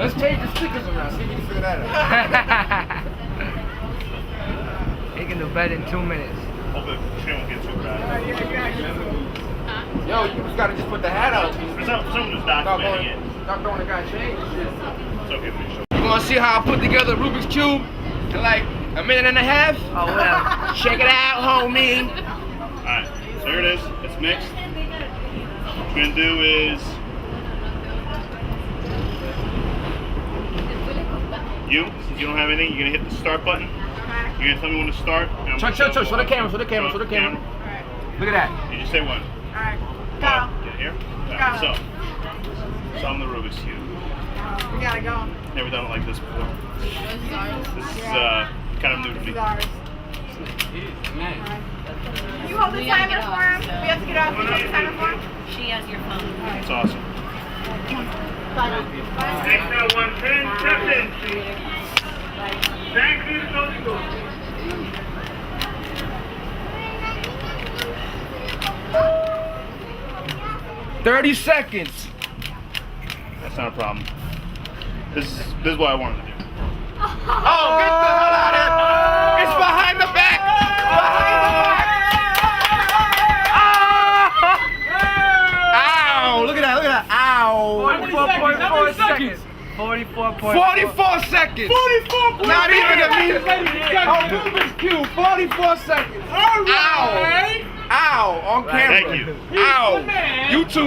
Let's change the stickers around. See if we can figure that out. He can do better in 2 minutes. Hopefully she won't get too bad. Yo, you just gotta just put the hat out. For someone who's documenting it. Stop throwing the guy change and shit. It's okay for sure. You wanna see how I put together a Rubik's Cube in like a minute and a half? Oh, well. Check it out, homie. Alright, so here it is. It's mixed. What we're gonna do is since you don't have anything, you're gonna hit the start button. You're gonna tell me when to start. Show the camera, show the camera. Look at that. You just say one. Alright, go. Get here. Go. So I'm the Rubik's Cube. We gotta go. Never done it like this before. This is kind of new to me. You hold the timer for him. We have to get off. You hold the timer for him. She has your phone. It's awesome. 110 seconds. Thank you so much. $30 seconds. That's not a problem. This is what I wanted to do. Oh, get the hell out of here! It's behind the back! Behind the back! Ow! Look at that! Ow! 44.4 seconds. 44.4. 44 seconds! 44. Not even a minute. Oh, Rubik's Cube, 44 seconds. Ow! Ow! On camera. Thank you. Ow! YouTube.